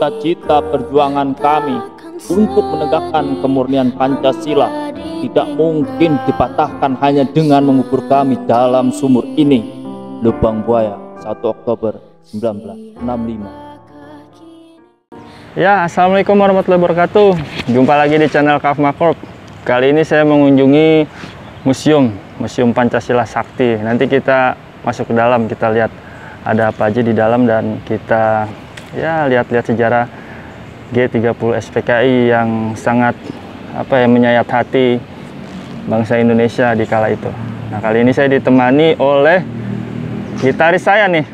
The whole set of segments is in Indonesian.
cita-cita perjuangan kami untuk menegakkan kemurnian Pancasila tidak mungkin dipatahkan hanya dengan mengubur kami dalam sumur ini. Lubang Buaya, 1 Oktober 1965. Ya, assalamualaikum warahmatullahi wabarakatuh. Jumpa lagi di channel Kafma Corp. Kali ini saya mengunjungi Museum Pancasila Sakti. Nanti kita masuk ke dalam, kita lihat ada apa aja di dalam, dan kita lihat-lihat sejarah G30 SPKI yang sangat menyayat hati bangsa Indonesia di kala itu. Nah, kali ini saya ditemani oleh gitaris saya nih,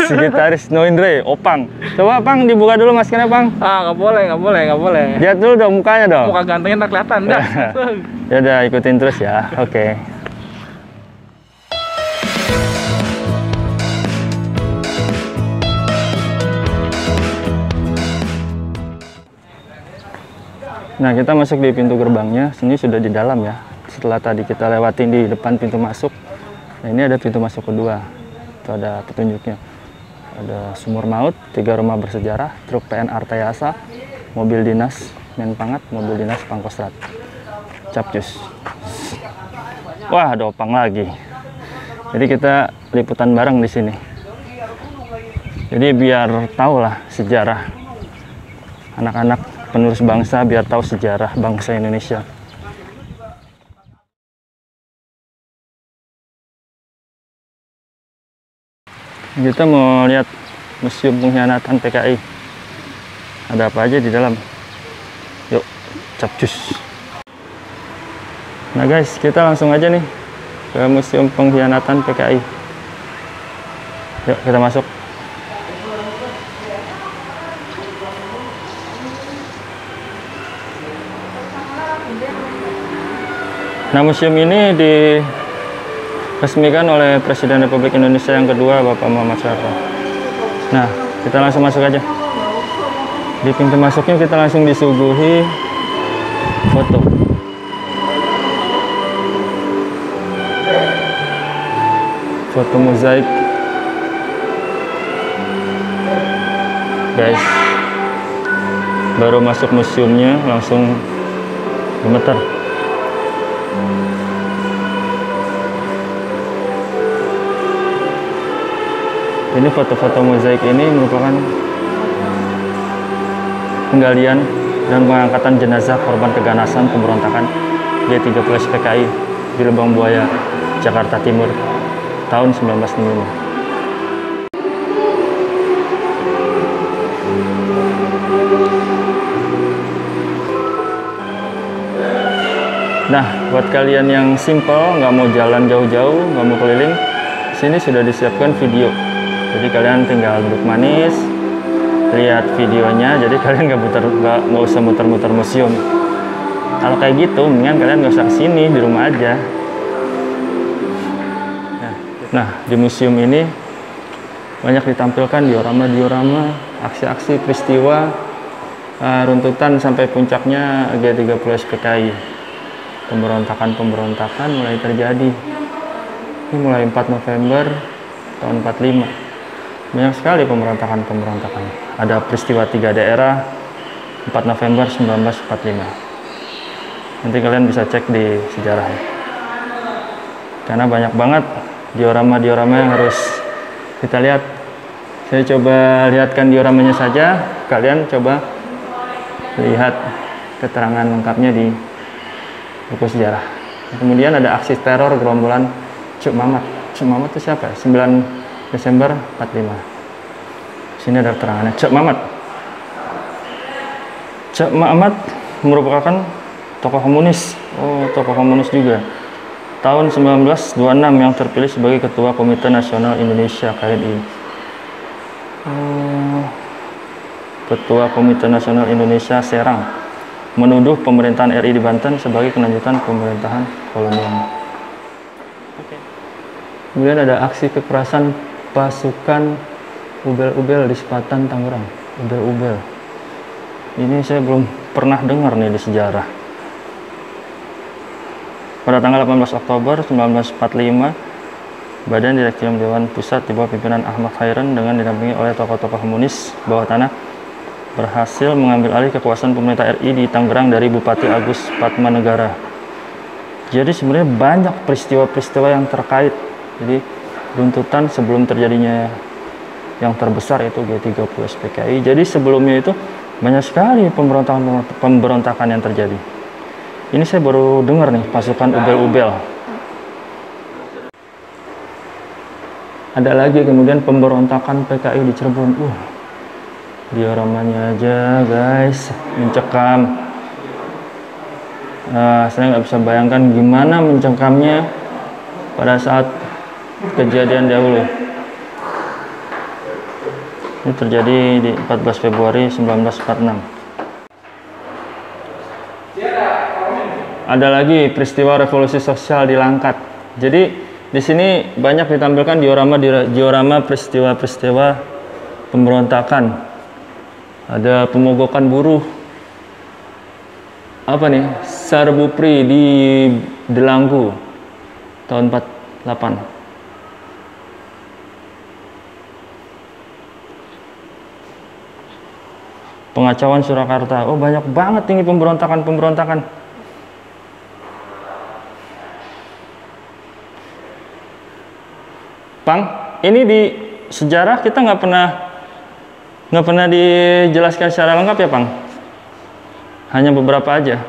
gitaris Noindre, Opang. Coba Pang dibuka dulu maskernya, Pang. Nggak boleh. Lihat dulu dong mukanya dong. Muka gantengnya tak kelihatan, dah. Ya udah, ikutin terus ya. Oke. Nah, kita masuk di pintu gerbangnya. Sini sudah di dalam ya. Setelah tadi kita lewatin di depan pintu masuk. Nah, ini ada pintu masuk kedua. Itu ada petunjuknya. Ada sumur maut, 3 rumah bersejarah, truk PN Artayasa, mobil dinas Menpangat, mobil dinas Pangkostrat. Capcus. Wah, ada Opang lagi. Jadi kita liputan bareng di sini. Jadi biar tahu lah sejarah anak-anak penerus bangsa, biar tahu sejarah bangsa Indonesia. Kita mau lihat Museum Pengkhianatan PKI. Ada apa aja di dalam? Yuk, capcus. Nah guys, kita langsung aja nih ke Museum Pengkhianatan PKI. Yuk, kita masuk. Nah, museum ini diresmikan oleh Presiden Republik Indonesia yang kedua, Bapak Muhammad Soeharto. Nah, kita langsung masuk aja. Di pintu masuknya kita langsung disuguhi foto. Foto mozaik. Guys, baru masuk museumnya langsung gemeter. Ini foto-foto mozaik ini merupakan penggalian dan pengangkatan jenazah korban keganasan pemberontakan G30 SPKI di Lubang Buaya, Jakarta Timur, tahun 1965. Nah, buat kalian yang simple, nggak mau jalan jauh-jauh, nggak mau keliling, sini sudah disiapkan video. Jadi kalian tinggal duduk manis, lihat videonya. Jadi kalian nggak usah muter-muter museum. Kalau kayak gitu, mendingan kalian nggak usah kesini, di rumah aja. Nah, di museum ini banyak ditampilkan diorama-diorama, aksi-aksi peristiwa runtutan sampai puncaknya G30 SPKI. Pemberontakan mulai terjadi. Ini mulai 4 November tahun 45. Banyak sekali pemberontakan. Ada peristiwa 3 daerah 4 November 1945. Nanti kalian bisa cek di sejarahnya. Karena banyak banget diorama-diorama yang harus kita lihat. Saya coba lihatkan dioramanya saja. Kalian coba lihat keterangan lengkapnya di buku sejarah. Kemudian ada aksi teror gerombolan Cuk Mamat. Cuk Mamat itu siapa? 9 Desember 45. Sini ada keterangannya. Cuk Mamat. Cuk Mamat merupakan tokoh komunis. Oh, tokoh komunis juga. Tahun 1926 yang terpilih sebagai Ketua Komite Nasional Indonesia KNI. Ketua Komite Nasional Indonesia Serang menuduh pemerintahan RI di Banten sebagai kelanjutan pemerintahan kolonial. Kemudian ada aksi kekerasan pasukan Ubel-Ubel di Sepatan, Tangerang. Ubel-Ubel. Ini saya belum pernah dengar nih di sejarah. Pada tanggal 18 Oktober 1945, Badan Direktur Dewan Pusat di bawah pimpinan Ahmad Khairan dengan didampingi oleh tokoh-tokoh komunis bawah tanah berhasil mengambil alih kekuasaan pemerintah RI di Tangerang dari Bupati Agus Patmanegara. Jadi sebenarnya banyak peristiwa-peristiwa yang terkait. Jadi runtutan sebelum terjadinya yang terbesar itu G30 SPKI. Jadi sebelumnya itu banyak sekali pemberontakan yang terjadi. Ini saya baru dengar nih, pasukan ubel-ubel. Ada lagi kemudian pemberontakan PKI di Cirebon. Dioramanya aja guys, mencekam. Saya nggak bisa bayangkan gimana mencekamnya pada saat kejadian dahulu. Ini terjadi di 14 Februari 1946. Ada lagi peristiwa revolusi sosial di Langkat. Jadi di sini banyak ditampilkan diorama peristiwa-peristiwa pemberontakan. Ada pemogokan buruh. Apa nih? Sarbupri di Delanggu tahun 48. Pengacauan Surakarta. Banyak banget ini pemberontakan. Pang, ini di sejarah kita nggak pernah dijelaskan secara lengkap ya, Pang? Hanya beberapa aja.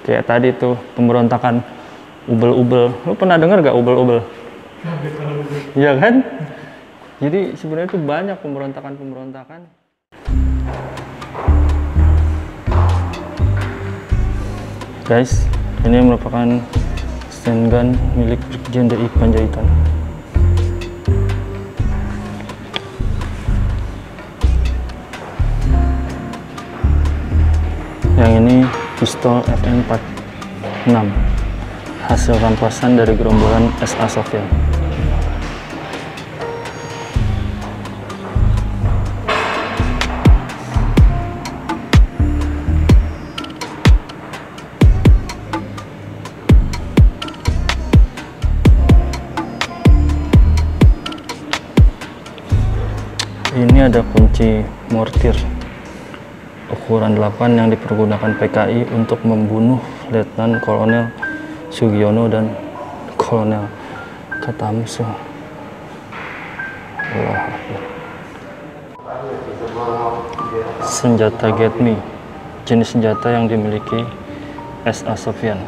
Kayak tadi tuh pemberontakan ubel-ubel. Lu pernah dengar gak ubel-ubel? Iya kan? Jadi sebenarnya itu banyak pemberontakan. Guys, ini merupakan stand gun milik Brigjen DI Panjaitan. Yang ini pistol FN46, hasil rampasan dari gerombolan SA Sofyan. Ini ada kunci mortir ukuran 8 yang dipergunakan PKI untuk membunuh Letnan Kolonel Sugiono dan Kolonel Katamso. Senjata Get Me, jenis senjata yang dimiliki SA Sofyan.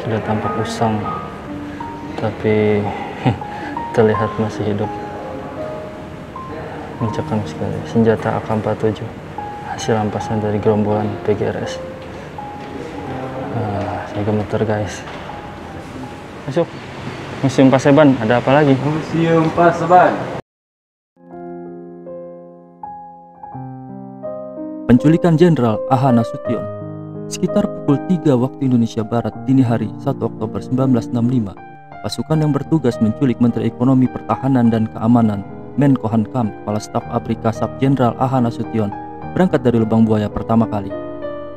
Sudah tampak usang, tapi terlihat masih hidup. Mencekam sekali. Senjata AK-47 hasil rampasan dari gerombolan PGRS. Saya gemeter guys. Masuk Museum Paseban. Ada apa lagi? Museum Paseban. Penculikan Jenderal A.H. Nasution. Sekitar pukul 3 waktu Indonesia Barat dini hari 1 Oktober 1965, pasukan yang bertugas menculik Menteri Ekonomi Pertahanan dan Keamanan Menkohankam Kepala Staf ABRI Kasab Jenderal A.H. Nasution berangkat dari Lubang Buaya pertama kali.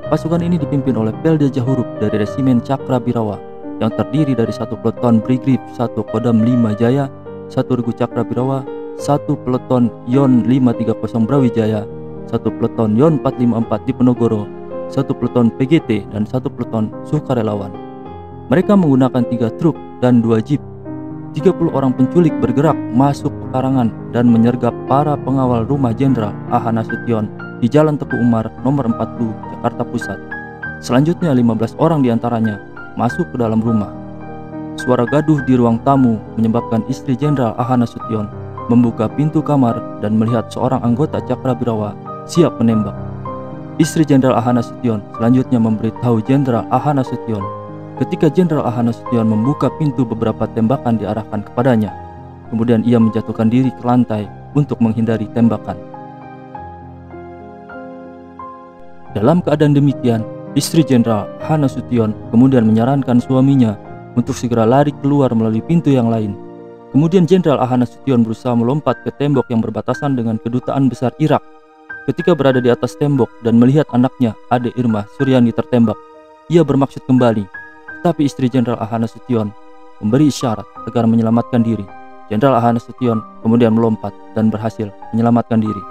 Pasukan ini dipimpin oleh Pelda Jahurup dari Resimen Cakrabirawa yang terdiri dari 1 peleton Brigif 1 Kodam 5 Jaya, 1 Regu Cakrabirawa, 1 peleton Yon 530 Brawijaya, 1 peleton Yon 454 Diponegoro, 1 peleton PGT, dan 1 peleton sukarelawan. Mereka menggunakan 3 truk dan 2 jeep. 30 orang penculik bergerak masuk pekarangan dan menyergap para pengawal rumah Jenderal A.H. Nasution di Jalan Teguh Umar nomor 40 Jakarta Pusat. Selanjutnya 15 orang diantaranya masuk ke dalam rumah. Suara gaduh di ruang tamu menyebabkan istri Jenderal A.H. Nasution membuka pintu kamar dan melihat seorang anggota Cakrabirawa siap menembak. Istri Jenderal A.H. Nasution selanjutnya memberitahu Jenderal A.H. Nasution. Ketika Jenderal A.H. Nasution membuka pintu, beberapa tembakan diarahkan kepadanya. Kemudian ia menjatuhkan diri ke lantai untuk menghindari tembakan. Dalam keadaan demikian, istri Jenderal A.H. Nasution kemudian menyarankan suaminya untuk segera lari keluar melalui pintu yang lain. Kemudian Jenderal A.H. Nasution berusaha melompat ke tembok yang berbatasan dengan Kedutaan Besar Irak. Ketika berada di atas tembok dan melihat anaknya, Ade Irma Suryani, tertembak, ia bermaksud kembali. Tetapi istri Jenderal A.H. Nasution memberi isyarat agar menyelamatkan diri. Jenderal Ahana Sution kemudian melompat dan berhasil menyelamatkan diri.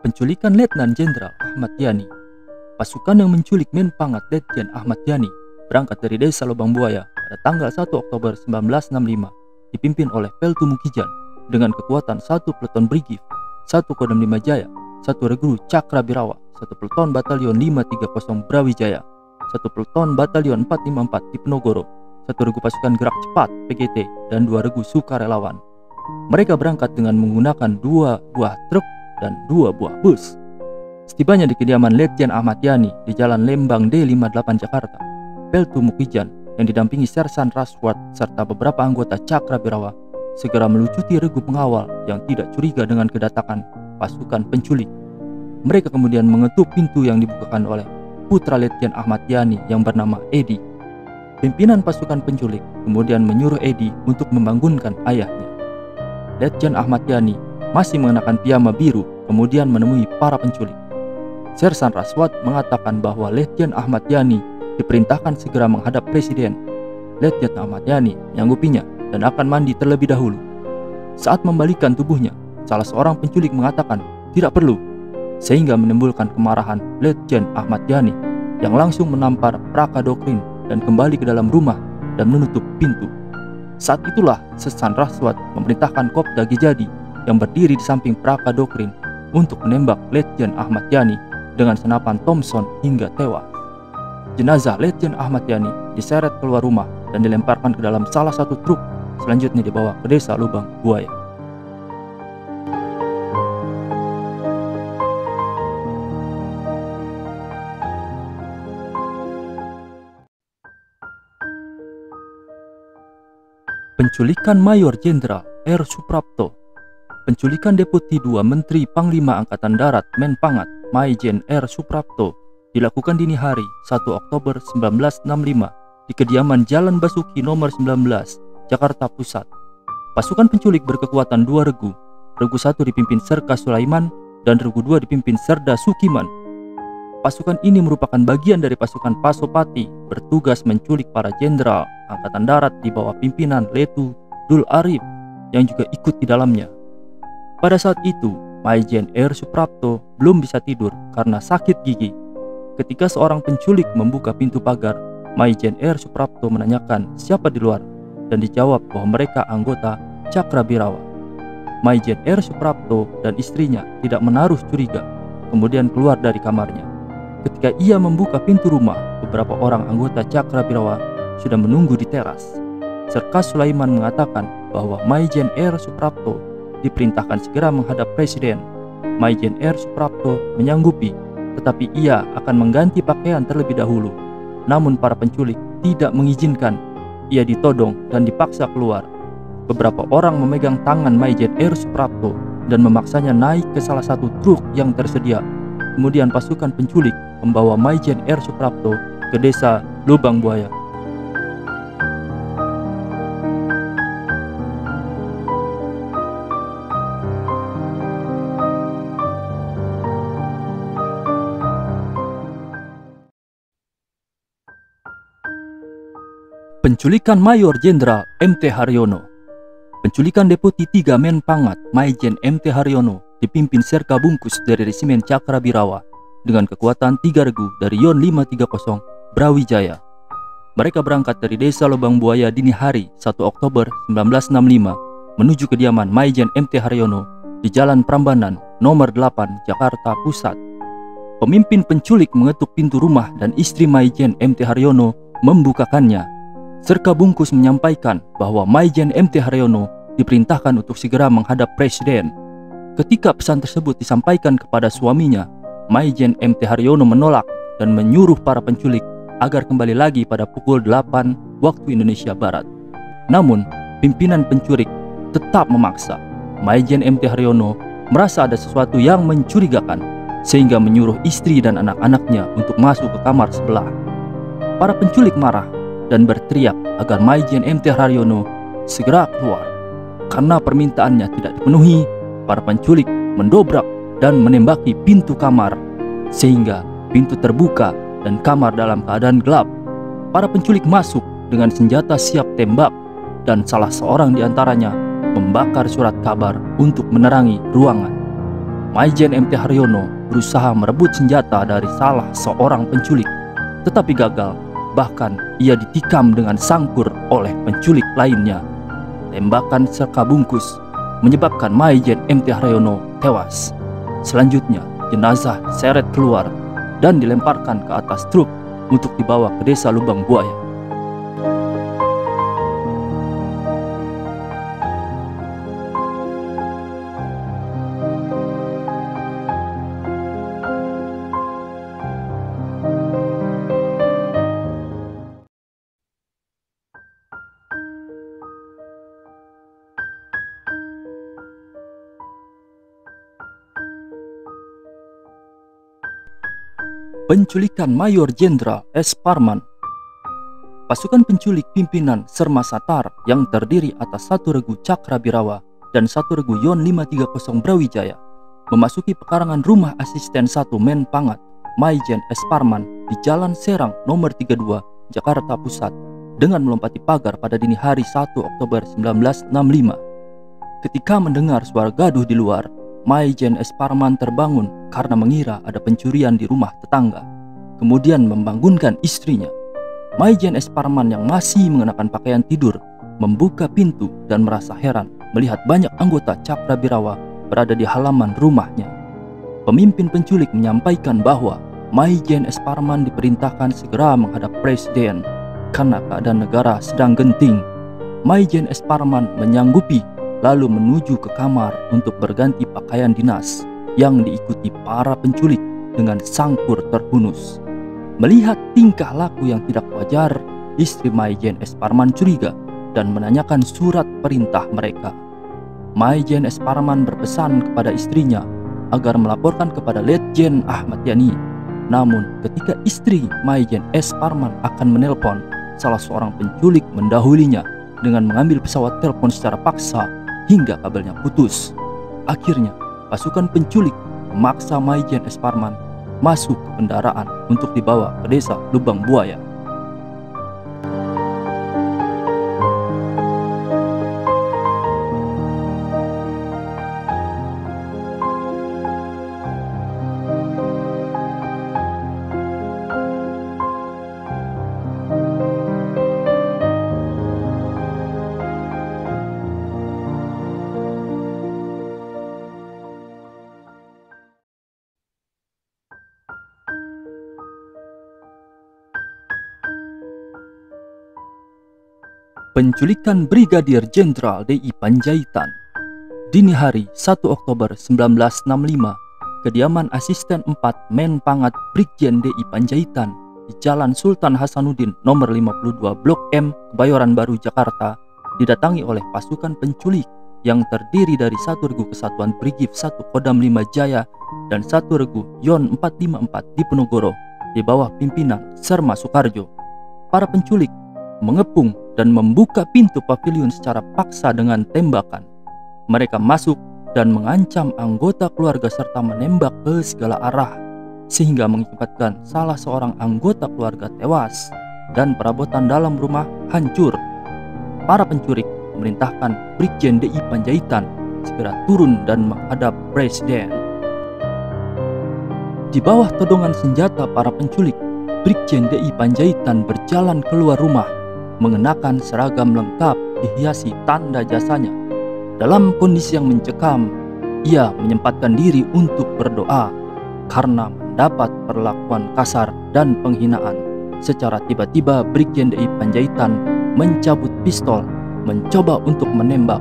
Penculikan Letnan Jenderal Ahmad Yani. Pasukan yang menculik Menpangat Letjen Ahmad Yani berangkat dari desa Lubang Buaya pada tanggal 1 Oktober 1965 dipimpin oleh Peltu Mukijan dengan kekuatan 1 Peleton Brigif, 1 Kodam 5 Jaya, 1 Regu Cakrabirawa, 1 Peleton Batalion 530 Brawijaya, 1 Peleton Batalion 454 Diponegoro, 1 Regu Pasukan Gerak Cepat PGT, dan 2 Regu Sukarelawan. Mereka berangkat dengan menggunakan 2 buah truk dan 2 buah bus. Setibanya di kediaman Letjen Ahmad Yani di Jalan Lembang D58 Jakarta, Peltu Mukijan yang didampingi Sersan Raswat serta beberapa anggota Cakrabirawa segera melucuti regu pengawal yang tidak curiga dengan kedatangan pasukan penculik. Mereka kemudian mengetuk pintu yang dibukakan oleh putra Letjen Ahmad Yani yang bernama Edi. Pimpinan pasukan penculik kemudian menyuruh Edi untuk membangunkan ayahnya. Letjen Ahmad Yani masih mengenakan piyama biru kemudian menemui para penculik. Sersan Raswat mengatakan bahwa Letjen Ahmad Yani diperintahkan segera menghadap Presiden. Letjen Ahmad Yani menyanggupinya dan akan mandi terlebih dahulu. Saat membalikan tubuhnya, salah seorang penculik mengatakan tidak perlu, sehingga menimbulkan kemarahan Letjen Ahmad Yani yang langsung menampar Prakadokrin dan kembali ke dalam rumah dan menutup pintu. Saat itulah Sersan Raswat memerintahkan Kopda Gijadi yang berdiri di samping Prakadokrin untuk menembak Letjen Ahmad Yani dengan senapan Thompson hingga tewas. Jenazah Letjen Ahmad Yani diseret keluar rumah dan dilemparkan ke dalam salah satu truk, selanjutnya dibawa ke desa Lubang Buaya. Penculikan Mayor Jenderal R. Suprapto. Penculikan Deputi 2 Menteri Panglima Angkatan Darat Menpangat Maijen R. Suprapto dilakukan dini hari 1 Oktober 1965 di kediaman Jalan Basuki nomor 19, Jakarta Pusat. Pasukan penculik berkekuatan 2 regu. Regu 1 dipimpin Serka Sulaiman dan Regu 2 dipimpin Serda Sukiman. Pasukan ini merupakan bagian dari pasukan Pasopati bertugas menculik para jenderal Angkatan Darat di bawah pimpinan Letu Dul Arif yang juga ikut di dalamnya. Pada saat itu, Maijen R. Suprapto belum bisa tidur karena sakit gigi. Ketika seorang penculik membuka pintu pagar, Maijen R. Suprapto menanyakan siapa di luar dan dijawab bahwa mereka anggota Cakrabirawa. Maijen R. Suprapto dan istrinya tidak menaruh curiga, kemudian keluar dari kamarnya. Ketika ia membuka pintu rumah, beberapa orang anggota Cakrabirawa sudah menunggu di teras. Serka Sulaiman mengatakan bahwa Maijen R. Suprapto diperintahkan segera menghadap Presiden. Maijen R. Suprapto menyanggupi, tetapi ia akan mengganti pakaian terlebih dahulu. Namun para penculik tidak mengizinkan. Ia ditodong dan dipaksa keluar. Beberapa orang memegang tangan Maijen R. Suprapto dan memaksanya naik ke salah satu truk yang tersedia. Kemudian pasukan penculik membawa Maijen R. Suprapto ke desa Lubang Buaya. Penculikan Mayor Jenderal M.T. Haryono. Penculikan Deputi 3 Menpangat Maijen M.T. Haryono dipimpin Serka Bungkus dari Resimen Cakrabirawa dengan kekuatan 3 regu dari Yon 530 Brawijaya. Mereka berangkat dari desa Lubang Buaya dini hari 1 Oktober 1965 menuju kediaman Maijen M.T. Haryono di Jalan Prambanan nomor 8 Jakarta Pusat. Pemimpin penculik mengetuk pintu rumah dan istri Maijen M.T. Haryono membukakannya. Serka Bungkus menyampaikan bahwa Maijen M.T. Haryono diperintahkan untuk segera menghadap Presiden. Ketika pesan tersebut disampaikan kepada suaminya, Maijen M.T. Haryono menolak dan menyuruh para penculik agar kembali lagi pada pukul 8 waktu Indonesia Barat. Namun, pimpinan penculik tetap memaksa. Maijen M.T. Haryono merasa ada sesuatu yang mencurigakan, sehingga menyuruh istri dan anak-anaknya untuk masuk ke kamar sebelah. Para penculik marah dan berteriak agar Maijen M.T. Haryono segera keluar. Karena permintaannya tidak dipenuhi, para penculik mendobrak dan menembaki pintu kamar, sehingga pintu terbuka dan kamar dalam keadaan gelap. Para penculik masuk dengan senjata siap tembak, dan salah seorang di antaranya membakar surat kabar untuk menerangi ruangan. Maijen MT Haryono berusaha merebut senjata dari salah seorang penculik, tetapi gagal. Bahkan ia ditikam dengan sangkur oleh penculik lainnya. Tembakan serka bungkus menyebabkan Maijen MT Haryono tewas. Selanjutnya jenazah diseret keluar dan dilemparkan ke atas truk untuk dibawa ke desa Lubang Buaya. Penculikan Mayor Jenderal S. Parman. Pasukan penculik pimpinan Serma Satar yang terdiri atas 1 Regu Cakrabirawa dan 1 Regu Yon 530 Brawijaya memasuki pekarangan rumah asisten 1 Men Pangat Maijen S. Parman di Jalan Serang nomor 32, Jakarta Pusat dengan melompati pagar pada dini hari 1 Oktober 1965. Ketika mendengar suara gaduh di luar, Maijen S. Parman terbangun karena mengira ada pencurian di rumah tetangga, kemudian membangunkan istrinya. Maijen S. Parman yang masih mengenakan pakaian tidur membuka pintu dan merasa heran melihat banyak anggota Cakrabirawa berada di halaman rumahnya. Pemimpin penculik menyampaikan bahwa Maijen S. Parman diperintahkan segera menghadap presiden karena keadaan negara sedang genting. Maijen S. Parman menyanggupi lalu menuju ke kamar untuk berganti pakaian dinas yang diikuti para penculik dengan sangkur terhunus. Melihat tingkah laku yang tidak wajar, istri Maijen S. Parman curiga dan menanyakan surat perintah mereka. Maijen S. Parman berpesan kepada istrinya agar melaporkan kepada Letjen Ahmad Yani. Namun ketika istri Maijen S. Parman akan menelpon, salah seorang penculik mendahulinya dengan mengambil pesawat telepon secara paksa hingga kabelnya putus. Akhirnya pasukan penculik memaksa Maijen S. Parman masuk ke kendaraan untuk dibawa ke desa Lubang Buaya. Penculikan Brigadir Jenderal D.I. Panjaitan. Dini hari 1 Oktober 1965, kediaman asisten 4 Men Pangat Brigjen D.I. Panjaitan di Jalan Sultan Hasanuddin nomor 52 Blok M, Kebayoran Baru, Jakarta didatangi oleh pasukan penculik yang terdiri dari 1 Regu Kesatuan Brigif 1 Kodam 5 Jaya dan 1 Regu Yon 454 di Penogoro di bawah pimpinan Serma Sukarjo. Para penculik mengepung dan membuka pintu pavilion secara paksa dengan tembakan. Mereka masuk dan mengancam anggota keluarga serta menembak ke segala arah, sehingga mengakibatkan salah seorang anggota keluarga tewas dan perabotan dalam rumah hancur. Para penculik memerintahkan Brigjen D.I. Panjaitan segera turun dan menghadap presiden. Di bawah todongan senjata para penculik, Brigjen D.I. Panjaitan berjalan keluar rumah mengenakan seragam lengkap dihiasi tanda jasanya. Dalam kondisi yang mencekam, ia menyempatkan diri untuk berdoa karena mendapat perlakuan kasar dan penghinaan. Secara tiba-tiba Brigjen D.I. Panjaitan mencabut pistol, mencoba untuk menembak.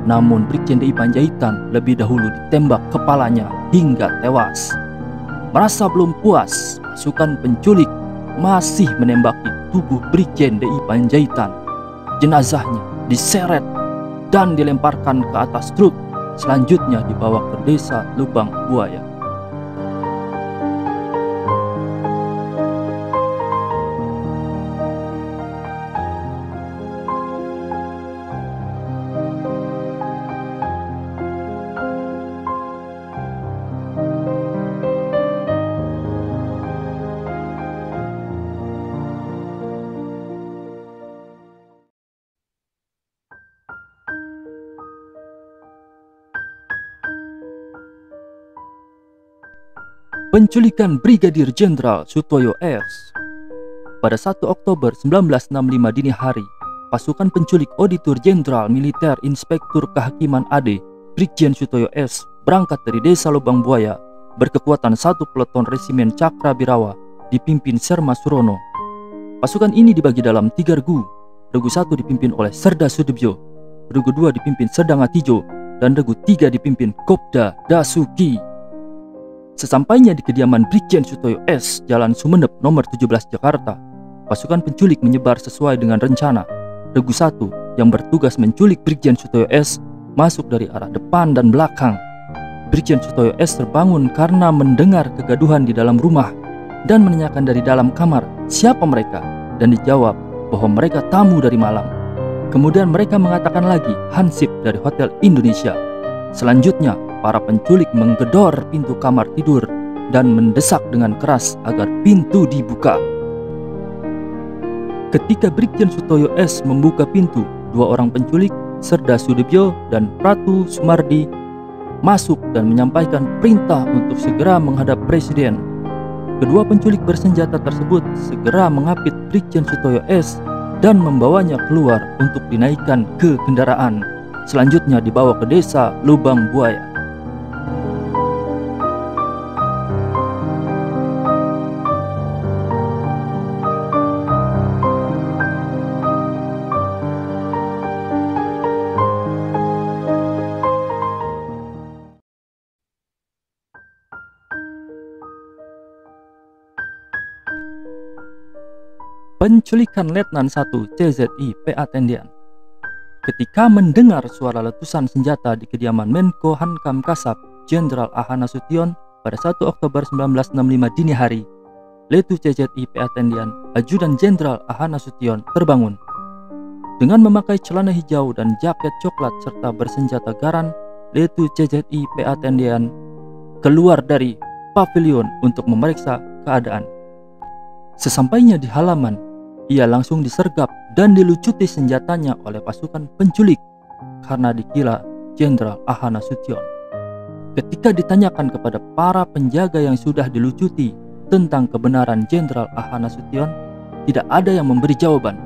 Namun Brigjen D.I. Panjaitan lebih dahulu ditembak kepalanya hingga tewas. Merasa belum puas, pasukan penculik masih menembaki tubuh Brigjen D.I. Panjaitan. Jenazahnya diseret dan dilemparkan ke atas truk, selanjutnya dibawa ke desa Lubang Buaya. Penculikan Brigadir Jenderal Sutoyo S. Pada 1 Oktober 1965 dini hari, pasukan penculik Auditor Jenderal Militer Inspektur Kehakiman AD Brigjen Sutoyo S berangkat dari Desa Lubang Buaya berkekuatan 1 peleton resimen Cakrabirawa dipimpin Serma Surono. Pasukan ini dibagi dalam 3 regu. Regu 1 dipimpin oleh Serda Sudibyo, regu 2 dipimpin Sedang Atijo, dan regu 3 dipimpin Kopda Dasuki. Sesampainya di kediaman Brigjen Sutoyo S, Jalan Sumeneb nomor 17 Jakarta, pasukan penculik menyebar sesuai dengan rencana. Regu 1 yang bertugas menculik Brigjen Sutoyo S masuk dari arah depan dan belakang. Brigjen Sutoyo S terbangun karena mendengar kegaduhan di dalam rumah dan menanyakan dari dalam kamar siapa mereka, dan dijawab bahwa mereka tamu dari Malang. Kemudian mereka mengatakan lagi Hansip dari Hotel Indonesia. Selanjutnya para penculik menggedor pintu kamar tidur dan mendesak dengan keras agar pintu dibuka. Ketika Brigjen Sutoyo S membuka pintu, 2 orang penculik, Serda Sudibyo dan Pratu Sumardi, masuk dan menyampaikan perintah untuk segera menghadap Presiden. Kedua penculik bersenjata tersebut segera mengapit Brigjen Sutoyo S dan membawanya keluar untuk dinaikkan ke kendaraan. Selanjutnya dibawa ke Desa Lubang Buaya. Penculikan Letnan 1 CZI PA Tendian. Ketika mendengar suara letusan senjata di kediaman Menko Hankam Kasab Jenderal A.H. Nasution pada 1 Oktober 1965 dini hari, Letu CZI PA Tendian Ajudan Jenderal A.H. Nasution terbangun. Dengan memakai celana hijau dan jaket coklat serta bersenjata garan, Letu CZI PA Tendian keluar dari pavilion untuk memeriksa keadaan. Sesampainya di halaman, ia langsung disergap dan dilucuti senjatanya oleh pasukan penculik karena dikira Jenderal A.H. Nasution. Ketika ditanyakan kepada para penjaga yang sudah dilucuti tentang kebenaran Jenderal A.H. Nasution, tidak ada yang memberi jawaban.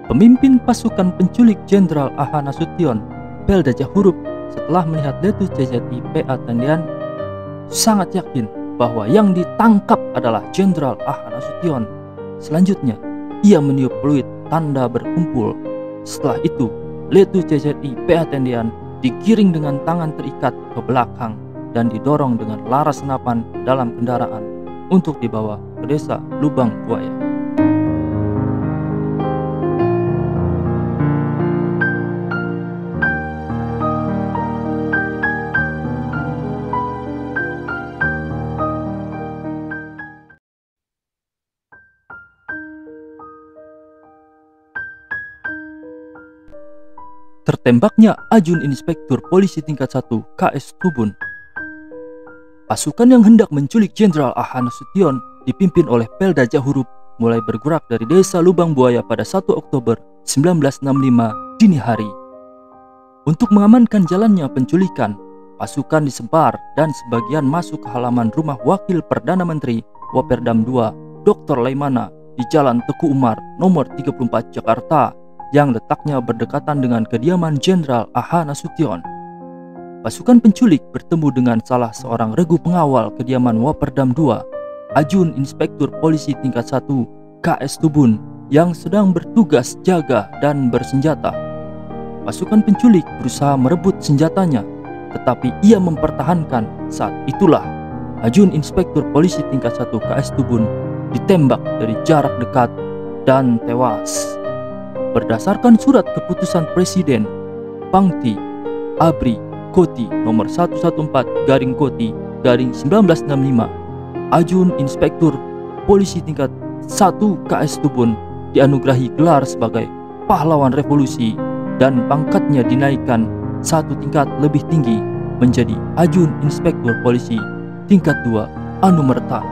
Pemimpin pasukan penculik Jenderal A.H. Nasution, Pelda Jahurup, setelah melihat Letu CZI PA Tendian, sangat yakin bahwa yang ditangkap adalah Jenderal A.H. Nasution. Selanjutnya, ia meniup peluit tanda berkumpul. Setelah itu, Letu CZI PA Tendian digiring dengan tangan terikat ke belakang dan didorong dengan laras senapan dalam kendaraan untuk dibawa ke Desa Lubang Buaya. Tertembaknya Ajun Inspektur Polisi Tingkat 1 KS Tubun. Pasukan yang hendak menculik Jenderal A.H. Nasution dipimpin oleh Pelda Jahurup mulai bergerak dari Desa Lubang Buaya pada 1 Oktober 1965 dini hari. Untuk mengamankan jalannya penculikan, pasukan disebar dan sebagian masuk ke halaman rumah Wakil Perdana Menteri Waperdam II Dr. Laimana di Jalan Teku Umar nomor 34 Jakarta, yang letaknya berdekatan dengan kediaman Jenderal A.H. Nasution. Pasukan penculik bertemu dengan salah seorang regu pengawal kediaman Waperdam II, Ajun Inspektur Polisi Tingkat 1 KS Tubun, yang sedang bertugas jaga dan bersenjata. Pasukan penculik berusaha merebut senjatanya, tetapi ia mempertahankan. Saat itulah Ajun Inspektur Polisi Tingkat 1 KS Tubun ditembak dari jarak dekat dan tewas. Berdasarkan surat keputusan Presiden Pangti Abri Koti nomor 114/Koti/1965, Ajun Inspektur Polisi Tingkat 1 KS Tubun dianugerahi gelar sebagai Pahlawan Revolusi dan pangkatnya dinaikkan 1 tingkat lebih tinggi menjadi Ajun Inspektur Polisi Tingkat 2 Anumerta.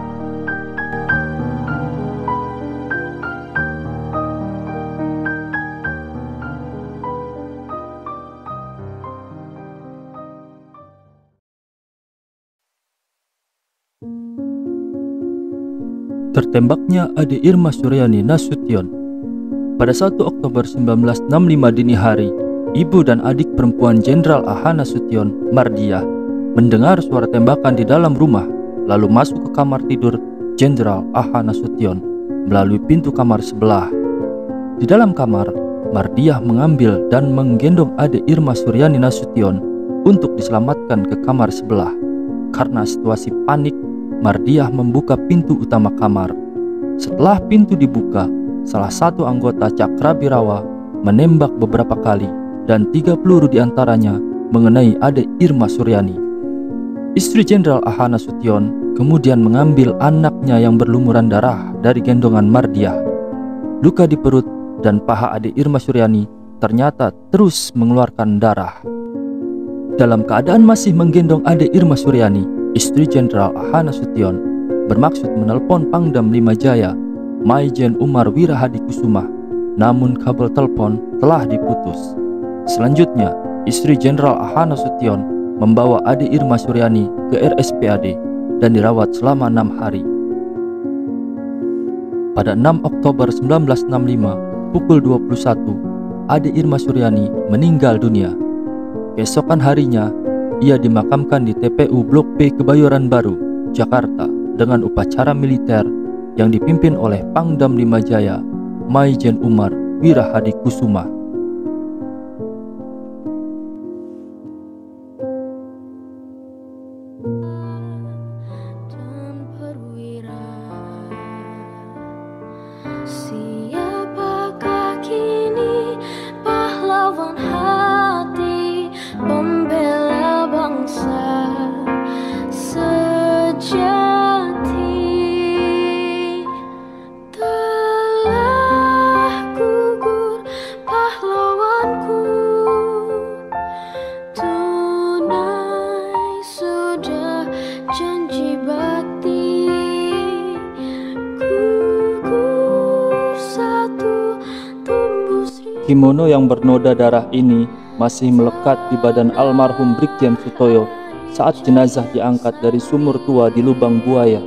Tertembaknya Ade Irma Suryani Nasution. Pada 1 Oktober 1965 dini hari, ibu dan adik perempuan Jenderal A.H. Nasution, Mardiah, mendengar suara tembakan di dalam rumah, lalu masuk ke kamar tidur Jenderal A.H. Nasution melalui pintu kamar sebelah. Di dalam kamar, Mardiah mengambil dan menggendong Ade Irma Suryani Nasution untuk diselamatkan ke kamar sebelah. Karena situasi panik, Mardiah membuka pintu utama kamar. Setelah pintu dibuka, salah satu anggota Cakrabirawa menembak beberapa kali dan 3 peluru diantaranya mengenai Ade Irma Suryani. Istri Jenderal A.H. Nasution kemudian mengambil anaknya yang berlumuran darah dari gendongan Mardiah. Luka di perut dan paha Ade Irma Suryani ternyata terus mengeluarkan darah. Dalam keadaan masih menggendong Ade Irma Suryani, istri Jenderal A.H. Nasution bermaksud menelpon Pangdam 5 Jaya, Maijen Umar Wirahadikusuma, namun kabel telepon telah diputus. Selanjutnya, istri Jenderal A.H. Nasution membawa Ade Irma Suryani ke RSPAD dan dirawat selama 6 hari. Pada 6 Oktober 1965, pukul 21, Ade Irma Suryani meninggal dunia. Keesokan harinya, ia dimakamkan di TPU Blok P Kebayoran Baru, Jakarta dengan upacara militer yang dipimpin oleh Pangdam 5 Jaya, Maijen Umar Wirahadikusuma. Siapakah kini pahlawan hati, pembela bangsa sejati? Telah gugur pahlawanku, tunai sudah janji bakti. Gugur satu, tumbuh seribu. Kimono yang bernoda darah ini masih melekat di badan almarhum Brigjen Sutoyo saat jenazah diangkat dari sumur tua di Lubang Buaya.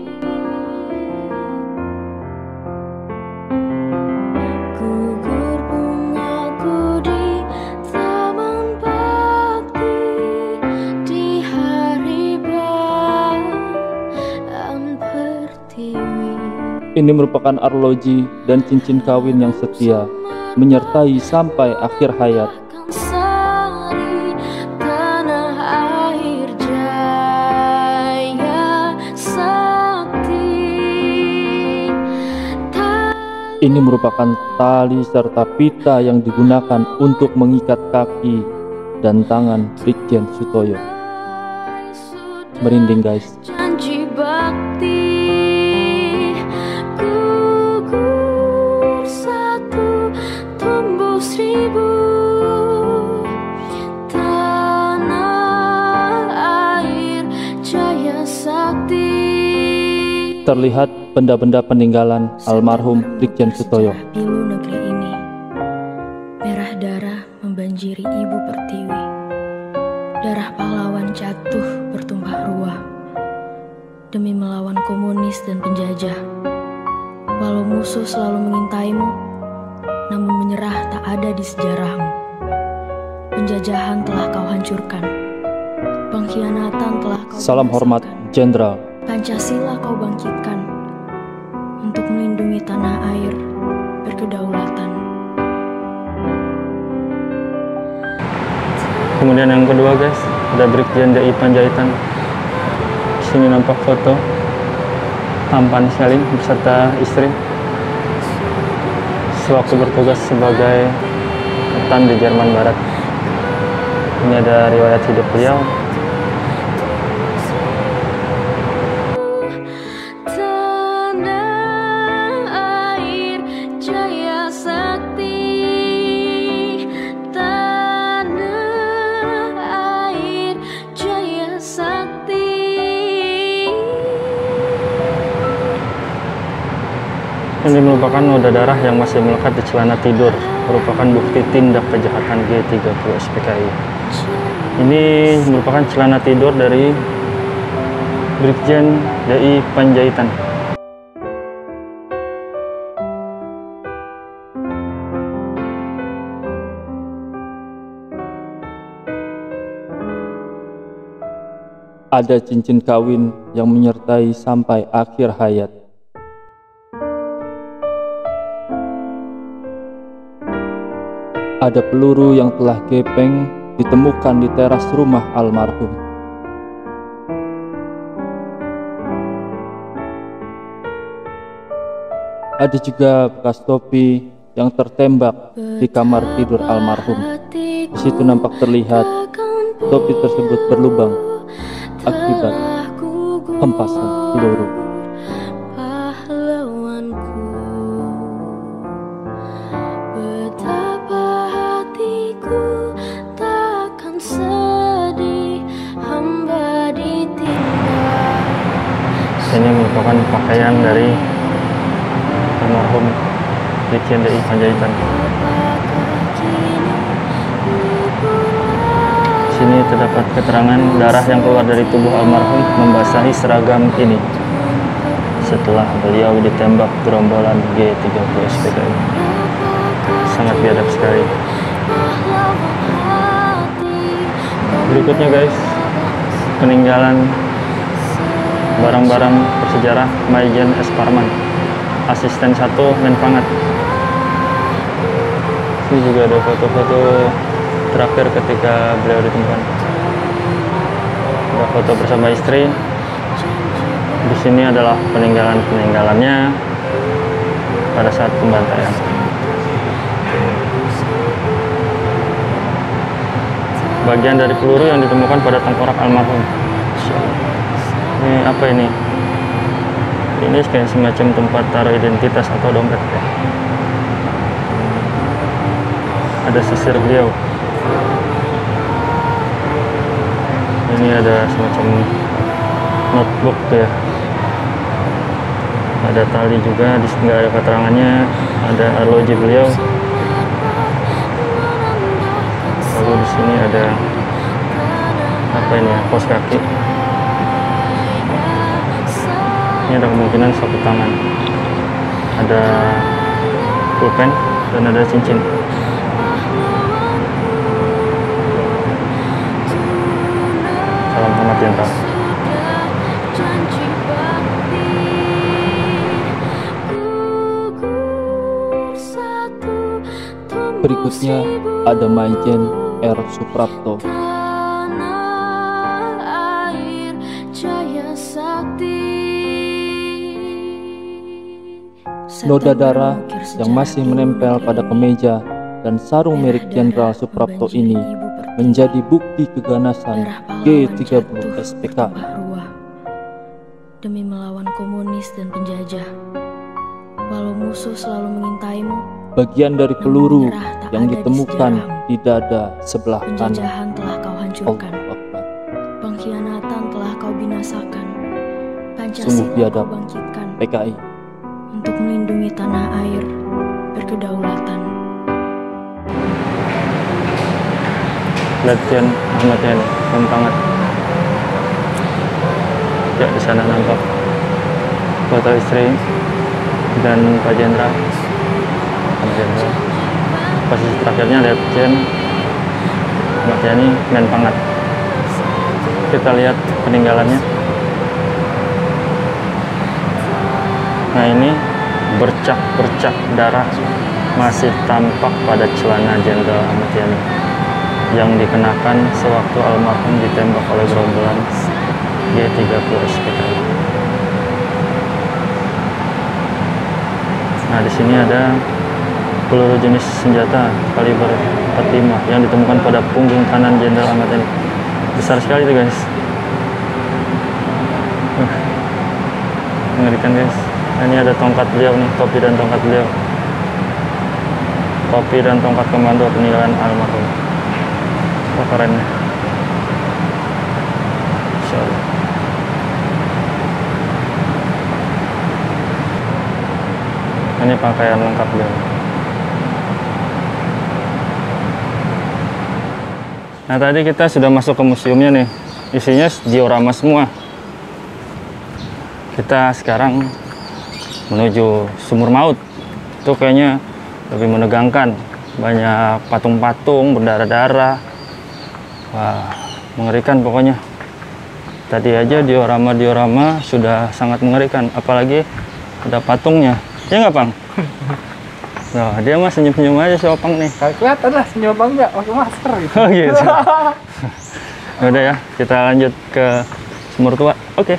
Gugur bungaku di taman bakti di hari bulan pertiwi. Ini merupakan arloji dan cincin kawin yang setia menyertai sampai akhir hayat. Sari tanah air jaya sakti. Ini merupakan tali serta pita yang digunakan untuk mengikat kaki dan tangan Brigjen Sutoyo. Merinding guys. Janji bakti. Gugur satu, tumbuh seribu. Tanah air jaya sakti. Terlihat benda-benda peninggalan almarhum Brigjen Sutoyo. Pilu negeri ini, merah darah membanjiri ibu pertiwi. Darah pahlawan jatuh bertumpah ruah demi melawan komunis dan penjajah. Walau musuh selalu mengintaimu, namun menyerah tak ada di sejarahmu. Penjajahan telah kau hancurkan, pengkhianatan telah kau Salam hormat binasakan. Jenderal. Pancasila kau bangkitkan untuk melindungi tanah air berkedaulatan. Kemudian yang kedua guys, ada Brigjen DI Panjaitan. Di sini nampak foto tampan Salim beserta istri sewaktu bertugas sebagai ketan di Jerman Barat. Ini ada riwayat hidup beliau. Tanah air jaya sakti. Tanah air jaya sakti. Ini merupakan noda darah yang masih melekat di celana tidur, merupakan bukti tindak kejahatan G30 SPKI. Ini merupakan celana tidur dari Brigjen DI Panjaitan. Ada cincin kawin yang menyertai sampai akhir hayat. Ada peluru yang telah gepeng ditemukan di teras rumah almarhum. Ada juga bekas topi yang tertembak di kamar tidur almarhum. Di situ nampak terlihat topi tersebut berlubang akibat hempasan peluru. Ini merupakan pakaian dari almarhum Brigjen DI Panjaitan. Sini terdapat keterangan darah yang keluar dari tubuh almarhum membasahi seragam ini setelah beliau ditembak gerombolan G30 SPKI. Sangat biadab sekali. Berikutnya guys, peninggalan barang-barang bersejarah Maijen S. Parman, asisten 1 Menpangat. Ini juga ada foto-foto terakhir ketika beliau ditemukan. Ada foto bersama istri. Di sini adalah peninggalan-peninggalannya pada saat pembantaian. Bagian dari peluru yang ditemukan pada tengkorak almarhum. Ini apa ini? Ini kayak semacam tempat taruh identitas atau dompet ya. Ada sisir beliau. Ini ada semacam notebook tuh ya. Ada tali juga, di sini nggak ada keterangannya. Ada arloji beliau. Lalu di sini ada apa ini ya? Kos kaki. Ini ada kemungkinan sapu tangan, ada pulpen, dan ada cincin. Salam hormat jenderal. Berikutnya ada Maijen R. Suprapto. Noda darah yang masih menempel pada kemeja dan sarung milik Jenderal Suprapto ini menjadi bukti keganasan G30 SPKI demi melawan komunis dan penjajah. Walau musuh selalu mengintaimu, bagian dari peluru yang ditemukan di dada sebelah kanan. Penjajahan telah kau hancurkan, pengkhianatan telah kau binasakan, Sungguh Pancasila biadab kau bangkitkan PKI. untuk melindungi tanah air berkedaulatan. Letjen Ahmad Yani, Menpangat. Ya, di sana nampak foto istri dan Pak Jenderal. Posisi terakhirnya Letjen Ahmad Yani, Menpangat. Kita lihat peninggalannya. Nah, ini bercak-bercak darah masih tampak pada celana Jenderal Ahmad Yani yang dikenakan sewaktu almarhum ditembak oleh gerombolan G30 SPKI. Nah, di sini ada peluru jenis senjata kaliber 45 yang ditemukan pada punggung kanan Jenderal Ahmad Yani. Besar sekali itu guys. Mengerikan guys. Nah, ini ada tongkat beliau nih, topi dan tongkat beliau. Topi dan tongkat komando peninggalan almarhum. Oh, keren. Insyaallah. Ini pakaian lengkap beliau. Nah, tadi kita sudah masuk ke museumnya nih. Isinya diorama semua. Kita sekarang menuju Sumur Maut. Itu kayaknya lebih menegangkan. Banyak patung-patung berdarah-darah. Wah, mengerikan pokoknya. Tadi aja diorama sudah sangat mengerikan, apalagi ada patungnya. Ya nggak, Pang? Nah, dia mah senyum-senyum aja si Opang nih. Gak kelihatan lah senyum apa enggak, pakai masker gitu. Oh gitu. Udah ya, kita lanjut ke sumur tua. Oke.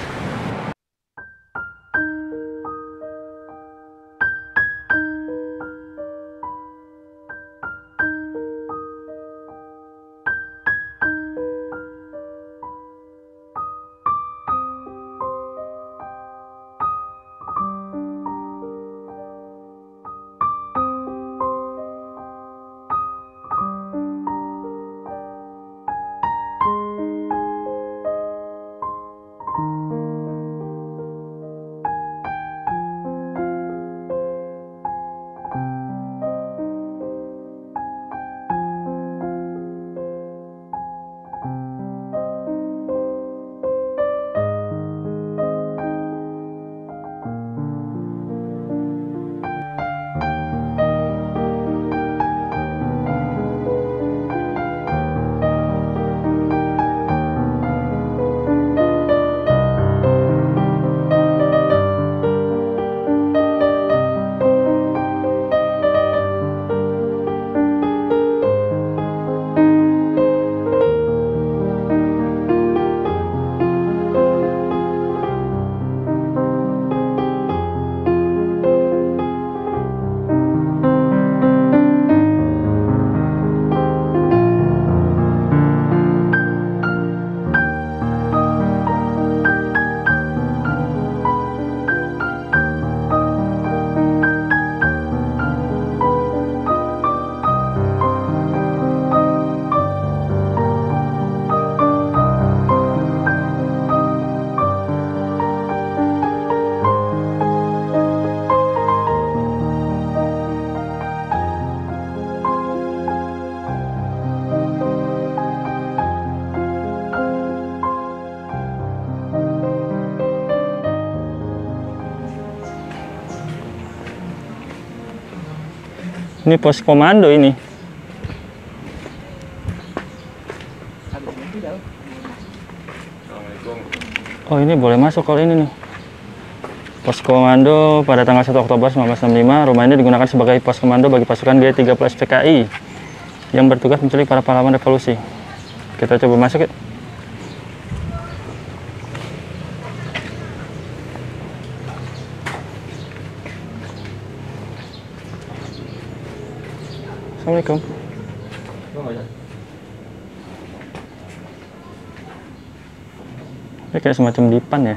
Ini pos komando ini. Oh, ini boleh masuk kalau ini nih. Pos komando pada tanggal 1 Oktober 1965, rumah ini digunakan sebagai pos komando bagi pasukan G13 PKI yang bertugas menculik para pahlawan revolusi. Kita coba masuk ya. Assalamualaikum. Ini kayak semacam dipan ya.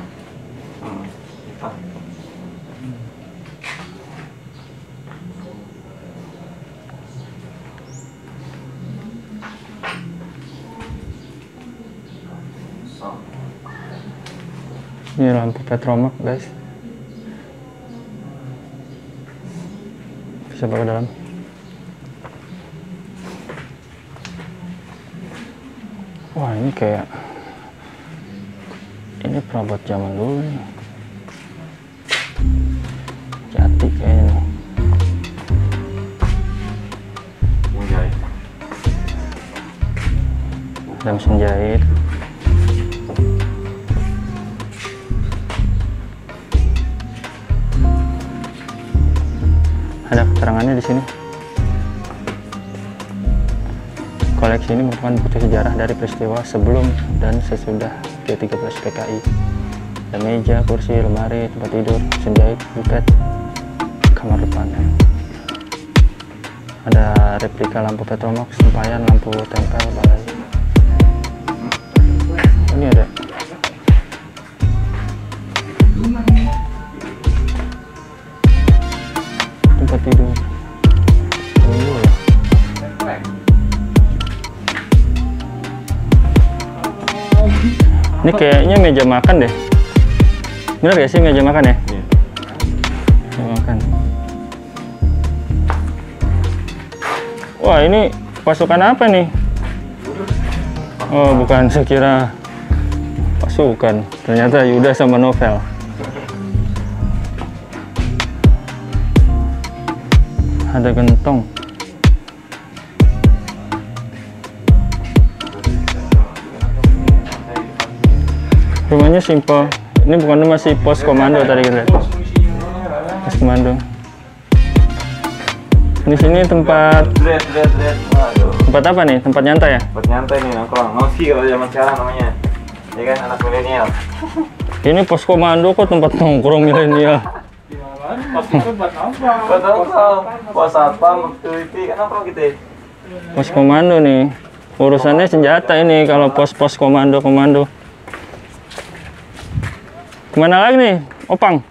Ini lampu petromak, guys. Bisa bawa ke dalam. Wah, ini kayak ini perabot zaman dulu nih. Jati kayaknya. Ada mesin jahit. Ada keterangannya di sini. Koleksi ini merupakan bukti sejarah dari peristiwa sebelum dan sesudah G13 PKI. Ada meja, kursi, lemari, tempat tidur, mesin jahit, buket, kamar depan. Ada replika lampu petromak, sempayan lampu tempel, balai. Ini ada tempat tidur. Ini kayaknya meja makan deh. Bener gak sih meja makan ya? Iya. Meja makan. Wah, ini pasukan apa nih? Oh, bukan, saya kira pasukan. Ternyata Yuda sama Novel. Ada gentong. Rumahnya simple. Ini bukan rumah sih, pos komando tadi kita lihat. Pos komando. Di sini tempat tempat apa nih? Tempat nyantai ya? Tempat nyantai nih, nongkrong. Ngopi kalau zaman sekarang namanya. Ya kan, anak milenial. Ini pos komando kok tempat nongkrong milenial. Buat nongkrong. Pos satpam, security, kan nongkrong gitu ya. Pos komando nih. Urusannya senjata ini kalau pos-pos komando. Kemana lagi nih, Opang?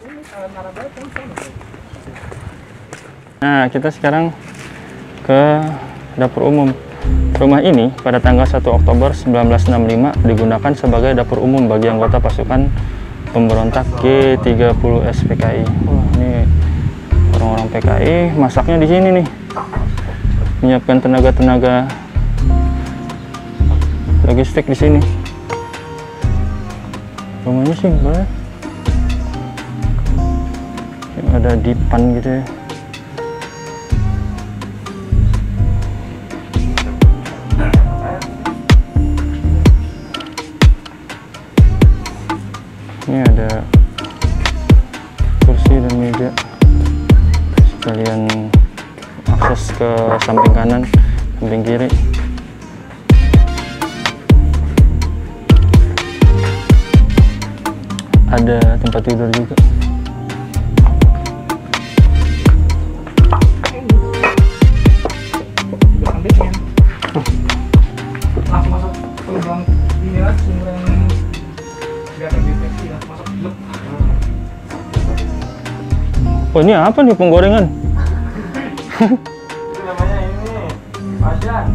Nah, kita sekarang ke dapur umum. Rumah ini pada tanggal 1 Oktober 1965 digunakan sebagai dapur umum bagi anggota pasukan pemberontak G30 SPKI. Wah, ini orang-orang PKI masaknya di sini nih. Menyiapkan tenaga-tenaga logistik di sini. Rumahnya simpel ya. Ada dipan gitu ya. Ini ada kursi dan meja, sekalian akses ke samping kanan, samping kiri. Ada tempat tidur juga. Oh, ini apa nih, penggorengan? Itu namanya ini, wajan.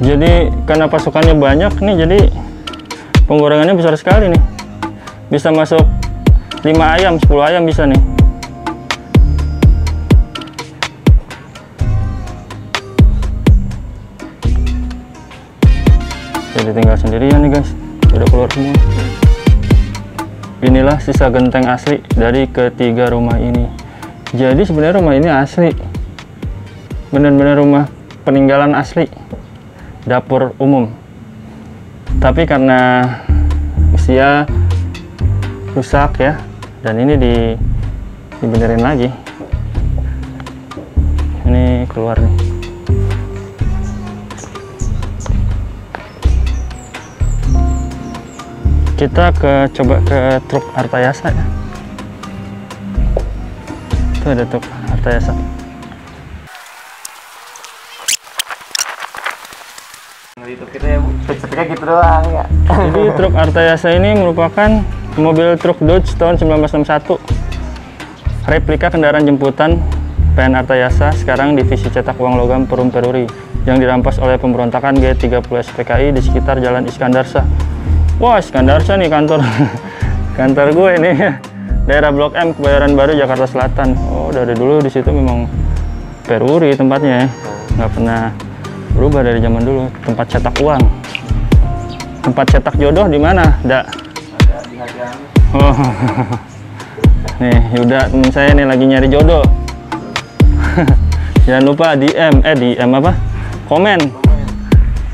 Jadi karena pasukannya banyak nih, jadi penggorengannya besar sekali nih. Bisa masuk 5 ayam, 10 ayam bisa nih. Jadi tinggal sendirian nih guys, udah keluar semua. Inilah sisa genteng asli dari ketiga rumah ini. Jadi sebenarnya rumah ini asli, benar-benar rumah peninggalan asli, dapur umum. Tapi karena usia rusak ya, dan ini dibenerin lagi. Ini keluar nih. Kita coba ke truk Artayasa ya. Itu ada truk Artayasa. Itu kita ya, Bu. Spesifiknya gitu doang ya. Jadi truk Artayasa ini merupakan mobil truk Dodge tahun 1961. Replika kendaraan jemputan PN Artayasa, sekarang divisi cetak uang logam Perum Peruri, yang dirampas oleh pemberontakan G30 SPKI di sekitar Jalan Iskandar Shah. Wah, Iskandar Shah nih kantor kantor gue ini, daerah Blok M, Kebayoran Baru, Jakarta Selatan. Oh, dari dulu di situ memang Peruri tempatnya ya, nggak pernah berubah dari zaman dulu. Tempat cetak uang, tempat cetak jodoh di mana? Ada di hadiah. Oh, nih Yuda temen saya nih lagi nyari jodoh. Jangan lupa DM apa? Komen.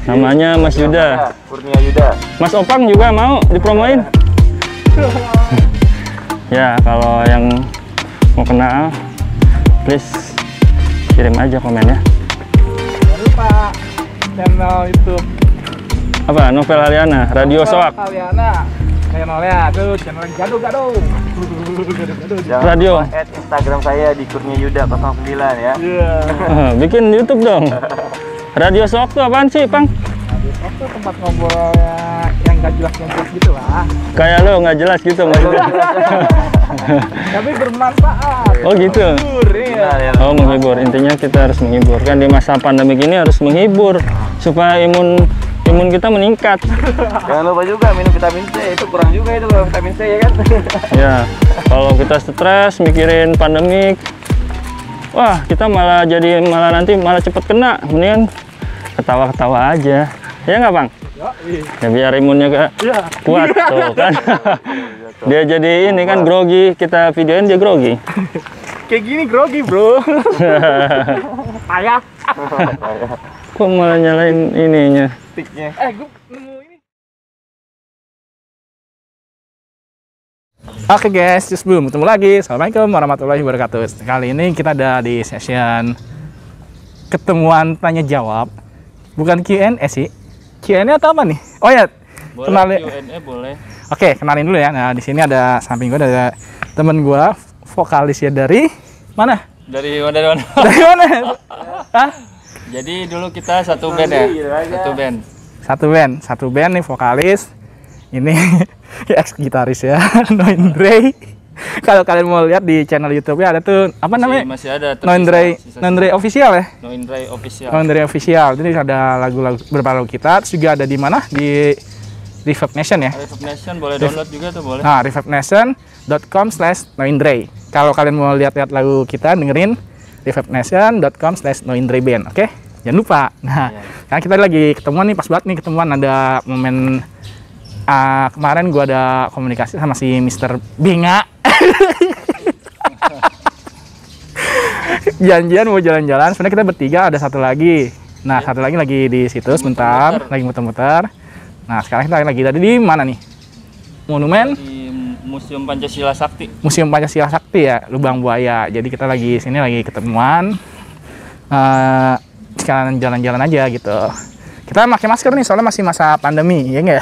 Namanya Mas Yuda. Kurnia Yuda. Mas Opang juga mau dipromoin. Ya, kalau yang mau kenal, please kirim aja komen ya. Jangan lupa channel YouTube Apa? Novel Aliana, Radio Soak. Aliana. Channelnya tuh, channel Gado-Gado. Jangan Radio. lupa add Instagram saya di Kurnia Yuda 09 ya. Iya. Bikin YouTube dong. Radio Soak tuh apaan sih, Pang? Itu tempat ngobrol yang gak jelas gitu lah. Kayak lo nggak jelas gitu maksudnya. Tapi bermanfaat. Oh gitu. Menghibur, iya. Oh, menghibur. Intinya kita harus menghibur. Kan di masa pandemi ini harus menghibur supaya imun kita meningkat. Jangan lupa juga minum vitamin C, itu kurang juga itu kalau vitamin C ya kan. Ya, kalau kita stres mikirin pandemik, wah kita malah nanti cepet kena. Mendingan ketawa-ketawa aja. Ya nggak, Bang? Ya biar imunnya kuat tuh kan. Dia jadi ini kan grogi, kita videoin dia grogi. Kayak gini grogi, bro. Payah. Kok malah nyalain ininya? Sticknya. Gue nemu ini. Oke guys, just belum ketemu lagi. Assalamualaikum warahmatullahi wabarakatuh. Kali ini kita ada di session ketemuan tanya jawab. Bukan Q&A sih. Q&A atau apa nih? Oh ya, Boleh kenalin. Q&A boleh. Oke, kenalin dulu ya. Nah, di sini ada samping gue ada temen gue, vokalis ya dari mana? Dari mana? Dari mana? Hah? Jadi dulu kita satu band ya. Satu band nih vokalis. Ini ex gitaris ya, Noindre. Kalau kalian mau lihat di channel YouTube-nya ada tuh apa namanya? Masih ada Noindre official ya? Noindre official. Noindre official. Jadi ada lagu-lagu beberapa lagu kita. Terus juga ada di mana? Di Reverb Nation ya. Reverb Nation boleh download juga tuh boleh. Nah, reverbnation.com/noindre. Kalau kalian mau lihat-lihat lagu kita, dengerin reverbnation.com/noindreband. Oke? Jangan lupa. Nah, karena kita lagi ketemuan nih, pas banget nih ketemuan, ada momen kemarin gua ada komunikasi sama si Mr. Binga. Janjian mau jalan-jalan. Sebenarnya kita bertiga, ada satu lagi. Nah, satu lagi di situ sebentar, lagi muter-muter. Nah, sekarang kita lagi tadi di mana nih? Monumen Di Museum Pancasila Sakti. Museum Pancasila Sakti ya, Lubang Buaya. Jadi kita lagi sini lagi ketemuan. Sekarang jalan-jalan aja gitu. Kita pakai masker nih soalnya masih masa pandemi, ya enggak?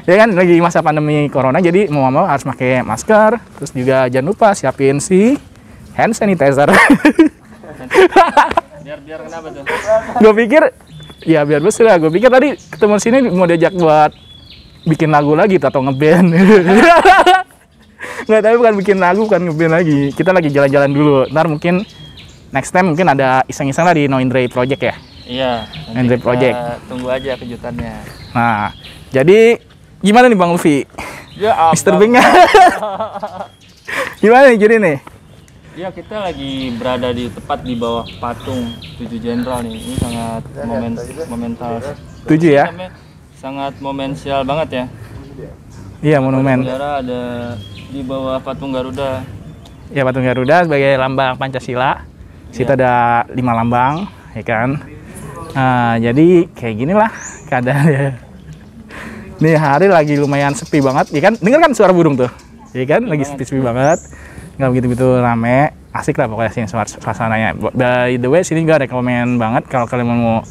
Ya kan lagi masa pandemi corona, jadi mau harus pakai masker. Terus juga jangan lupa siapin si hand sanitizer. Biar kenapa tuh? Gue pikir ya biar bersih lah. Gue pikir tadi ketemu sini mau diajak buat bikin lagu lagi atau ngeband. Nggak, tapi bukan bikin lagu, bukan ngeband lagi. Kita lagi jalan-jalan dulu. Ntar mungkin next time mungkin ada iseng-iseng lah di Noindre Project ya. Iya. Noindre Project. Tunggu aja kejutannya. Nah, jadi gimana nih Bang Luffy? Ya, Mr. Bing. Gimana nih jadi nih? Ya, kita lagi berada tepat di bawah patung 7 Jenderal nih. Ini sangat momental. 7 ya? Sangat momensial banget ya. Iya, monumen. Negara ada di bawah patung Garuda. Ya, patung Garuda sebagai lambang Pancasila. Situ ada 5 lambang, ya kan? Nah, jadi kayak ginilah keadaannya. Nih hari lagi lumayan sepi banget, ya kan? Dengar kan suara burung tuh? Ya kan? Lagi sepi-sepi banget. Nggak begitu-begitu rame. Asik lah pokoknya sini suasananya. By the way, sini juga rekomen banget kalau kalian mau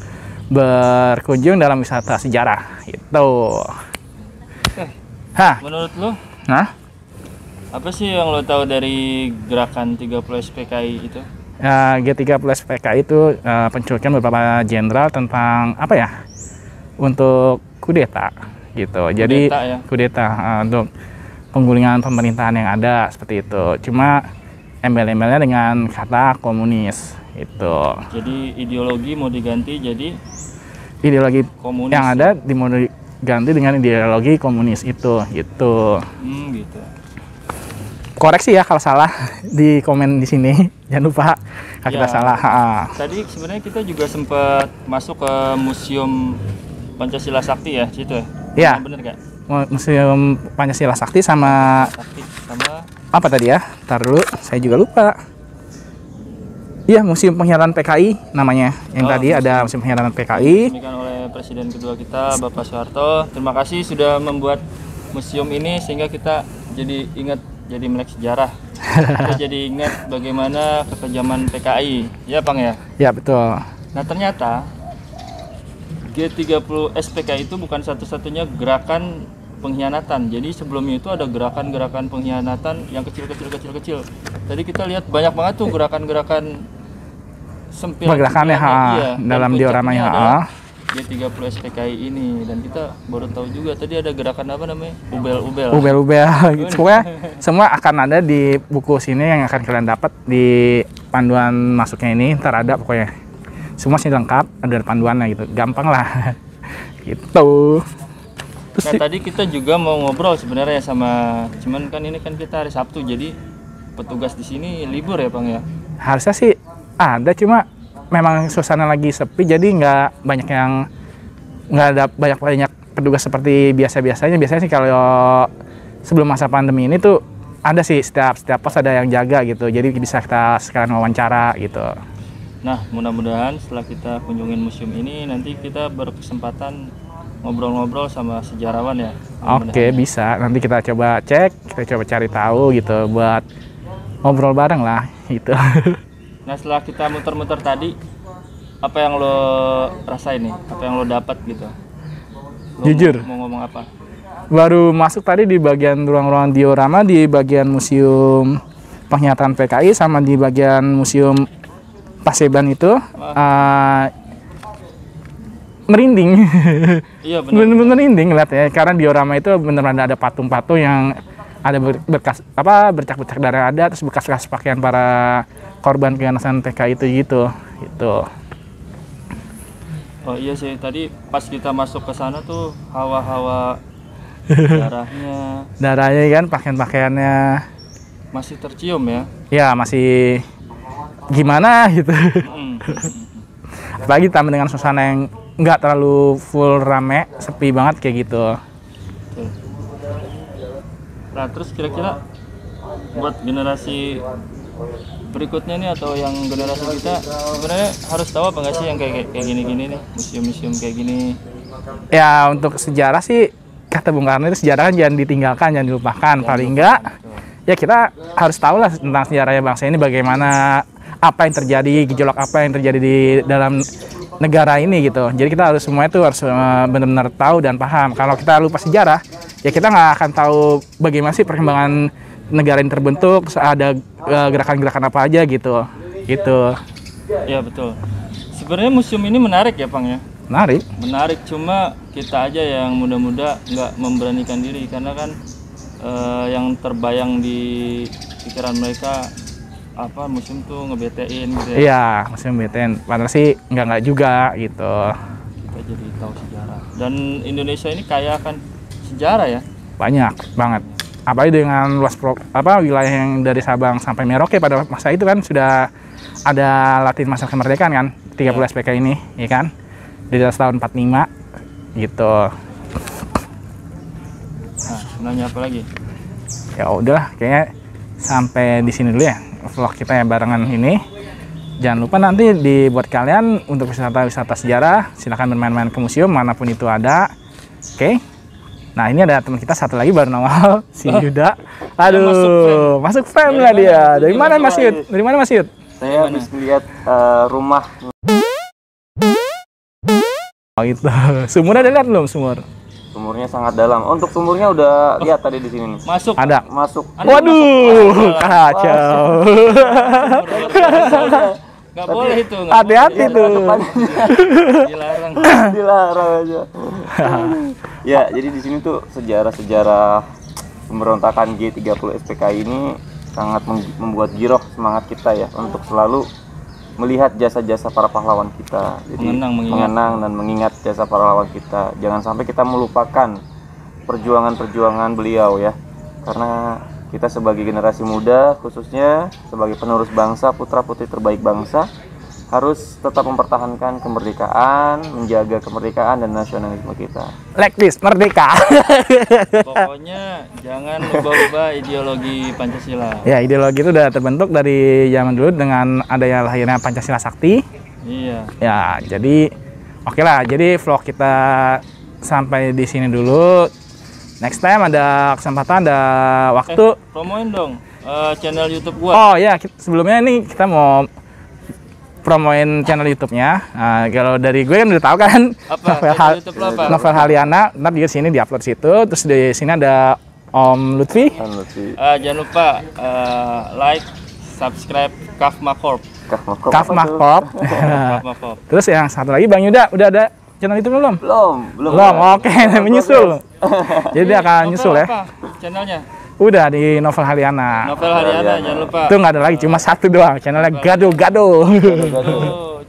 berkunjung dalam wisata sejarah. Gitu. Hah? Menurut lo, Nah? apa sih yang lo tahu dari gerakan 30 SPKI itu? G30 PKI itu penculikan beberapa jenderal tentang apa ya, untuk kudeta gitu. Jadi kudeta untuk penggulingan pemerintahan yang ada seperti itu. Cuma embel-embelnya dengan kata komunis itu. Jadi ideologi mau diganti jadi Ideologi komunis yang ada mau diganti dengan ideologi komunis itu gitu. Gitu. Koreksi ya kalau salah di komen di sini. Jangan lupa kalau kita salah. Tadi sebenarnya kita juga sempat masuk ke Museum Pancasila Sakti ya, situ ya? Iya. Bener nggak? Museum Pancasila Sakti sama apa tadi ya? Ntar dulu, saya juga lupa. Iya, Museum Pengkhianatan PKI namanya. Yang tadi ada Museum Pengkhianatan PKI. Diberikan oleh Presiden kedua kita, Bapak Soeharto. Terima kasih sudah membuat museum ini sehingga kita jadi ingat, jadi melek sejarah. Kita jadi ingat bagaimana kekejaman PKI. Ya, Bang ya? Ya, betul. Nah, ternyata G30 SPKI itu bukan satu-satunya gerakan pengkhianatan. Jadi sebelumnya itu ada gerakan-gerakan pengkhianatan yang kecil. Tadi kita lihat banyak banget tuh gerakan-gerakan sempil. Pergerakannya dalam dioramanya. G30 SPKI ini, dan kita baru tahu juga tadi ada gerakan apa namanya? Ubel-ubel. Gitu. Pokoknya semua akan ada di buku sini yang akan kalian dapat di panduan masuknya ini. Ntar ada pokoknya. Semua sih lengkap, ada panduannya gitu. Gampang lah. Gitu. Terus tadi kita juga mau ngobrol sebenarnya sama, cuman kan ini kan kita hari Sabtu, jadi petugas di sini libur ya, Bang ya? Harusnya sih ada, cuma memang suasana lagi sepi, jadi nggak ada banyak petugas seperti biasanya. Biasanya sih kalau sebelum masa pandemi ini tuh ada sih setiap pos ada yang jaga gitu, jadi bisa kita sekarang wawancara gitu. Nah, mudah-mudahan setelah kita kunjungin museum ini nanti kita berkesempatan ngobrol-ngobrol sama sejarawan ya. Oke, bisa. Nanti kita coba cek, kita coba cari tahu gitu buat ngobrol bareng lah gitu. Nah, setelah kita muter-muter tadi, apa yang lo rasain nih? Apa yang lo dapat gitu? Lo Jujur. mau ngomong apa? Baru masuk tadi di bagian ruang-ruang diorama, di bagian museum pernyataan PKI sama di bagian museum Paseban itu merinding. Iya benar. Bener-bener merinding ngeliat ya, karena diorama itu bener-bener ada patung-patung yang ada berkas bercak-bercak darah ada, terus bekas-bekas pakaian para korban keganasan PKI itu gitu. Oh iya sih, tadi pas kita masuk ke sana tuh hawa-hawa darahnya kan, pakaian-pakaiannya masih tercium ya. ya masih gimana gitu. Apalagi ditambah dengan suasana yang nggak terlalu full rame, sepi banget kayak gitu. Nah terus kira-kira buat generasi berikutnya nih atau yang generasi kita sebenarnya harus tahu apa nggak sih yang kayak gini-gini nih, museum-museum kayak gini? Ya untuk sejarah sih kata Bung Karno itu sejarah kan jangan ditinggalkan, jangan dilupakan. Paling enggak ya kita harus tahu lah tentang sejarahnya bangsa ini, bagaimana apa yang terjadi, gejolak apa yang terjadi di dalam negara ini gitu. Jadi kita harus semua itu harus benar-benar tahu dan paham. Kalau kita lupa sejarah, ya kita nggak akan tahu bagaimana sih perkembangan negara ini terbentuk, ada gerakan-gerakan apa aja gitu. Ya betul. Sebenarnya museum ini menarik ya, Pang ya. Menarik, cuma kita aja yang muda-muda nggak memberanikan diri karena kan yang terbayang di pikiran mereka apa museum tuh ngebetein gitu ya. Iya, museum betein. Padahal sih nggak juga gitu. Kita jadi tahu sejarah. Dan Indonesia ini kaya akan sejarah ya. Banyak banget. Apalagi dengan luas wilayah yang dari Sabang sampai Merauke pada masa itu kan sudah ada Latin masa kemerdekaan kan, 30 SPK ini, ya kan? Di tahun 45 gitu. Nah, nanya apa lagi? Ya udah, kayaknya sampai di sini dulu ya vlog kita yang barengan ini. Jangan lupa nanti dibuat kalian untuk wisata sejarah, silakan bermain-main ke museum manapun itu ada. Oke. Nah ini ada teman kita satu lagi baru nongol, si Yuda. Aduh, masuk frame lah dia. Dari mana Mas Yud? Dari mana Mas Yud? Saya habis melihat rumah. Oh itu. Sumurnya ada lihat belum sumur? Sumurnya sangat dalam. Untuk sumurnya udah lihat tadi di sini nih. Masuk. Ada. Masuk. Waduh, kacau. Nggak boleh itu. Hati-hati tuh. Dilarang. Dilarang aja. Ya, jadi di sini tuh sejarah-sejarah pemberontakan G30 SPKI ini sangat membuat giroh semangat kita ya untuk selalu melihat jasa-jasa para pahlawan kita. Jadi mengenang dan mengingat jasa para pahlawan kita. Jangan sampai kita melupakan perjuangan-perjuangan beliau ya. Karena kita sebagai generasi muda, khususnya sebagai penerus bangsa, putra-putri terbaik bangsa, harus tetap mempertahankan kemerdekaan, menjaga kemerdekaan dan nasionalisme kita. Like this, merdeka. Pokoknya jangan ubah-ubah ideologi Pancasila. Ya, ideologi itu udah terbentuk dari zaman dulu dengan adanya lahirnya Pancasila Sakti. Iya. Ya, jadi oke lah. Jadi vlog kita sampai di sini dulu. Next time ada kesempatan, ada waktu. Promoin dong channel YouTube gua. Oh ya, sebelumnya nih kita mau promoin channel YouTube-nya. Nah, kalau dari gue kan udah tahu kan. Apa? Novel Haliana. Ntar di sini diupload situ. Terus di sini ada Om Lutfi. Jangan lupa like, subscribe Kafma Corp. Kafma Corp. Terus yang satu lagi Bang Yuda, udah ada channel itu belum? Belum. Oke, menyusul. Jadi dia akan nyusul ya. Apa channelnya? Udah di Novel Haliana. Novel Haliana, jangan lupa. Itu nggak ada lagi, cuma satu doang. Channelnya Gado.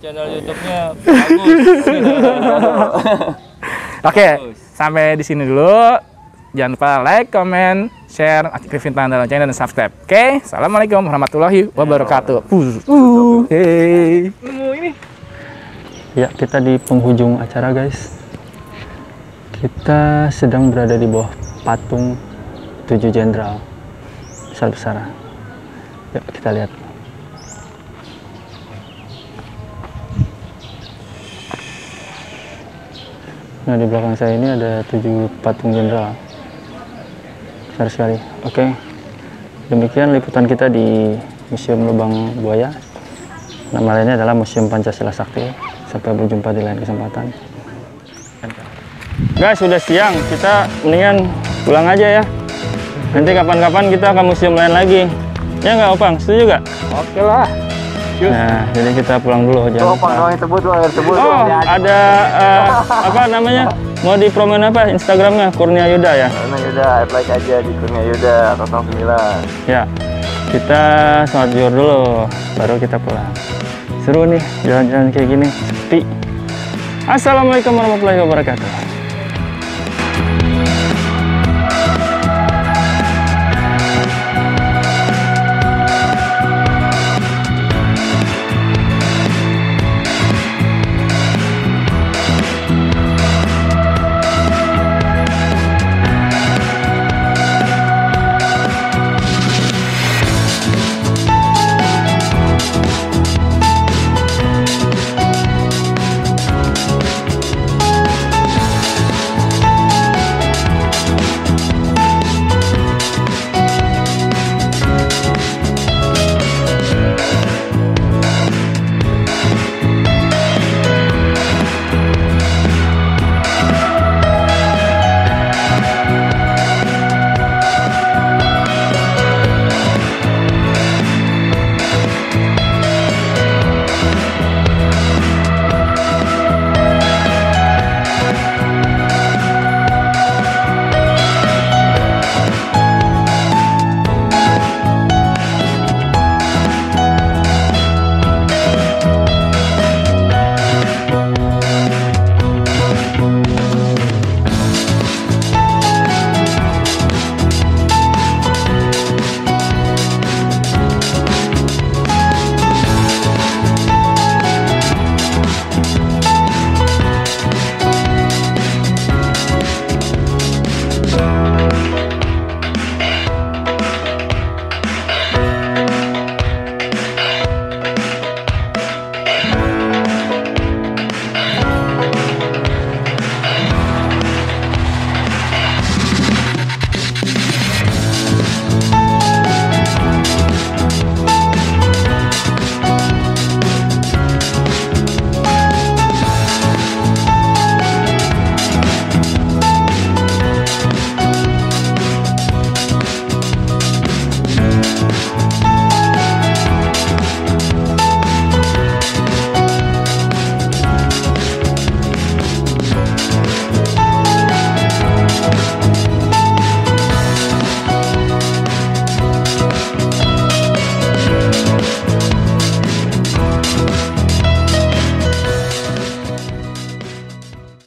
Channel YouTube-nya bagus. Oke, sampai di sini dulu. Jangan lupa like, comment, share, aktifin tanda lonceng dan subscribe. Oke, assalamualaikum warahmatullahi wabarakatuh. Hey. Ya, kita di penghujung acara guys. Kita sedang berada di bawah patung 7 jenderal besar-besaran. Yuk kita lihat. Nah, di belakang saya ini ada 7 patung jenderal. Besar sekali. Oke. Demikian liputan kita di Museum Lubang Buaya. Nama lainnya adalah Museum Pancasila Sakti. Sampai berjumpa di lain kesempatan. Guys, sudah siang. Kita mendingan pulang aja ya. Nanti kapan-kapan kita ke museum lain lagi. Ya nggak, Opang? Setuju nggak? Oke lah. Nah, jadi kita pulang dulu. Opang sebut. Oh, ada apa namanya? Mau dipromoin apa? Instagramnya Kurnia Yuda ya? Kurnia Yuda, like aja di Kurnia Yuda 09. Ya, kita sholat zuhur dulu, baru kita pulang. Seru nih, jalan-jalan kayak gini, sepi. Assalamualaikum warahmatullahi wabarakatuh.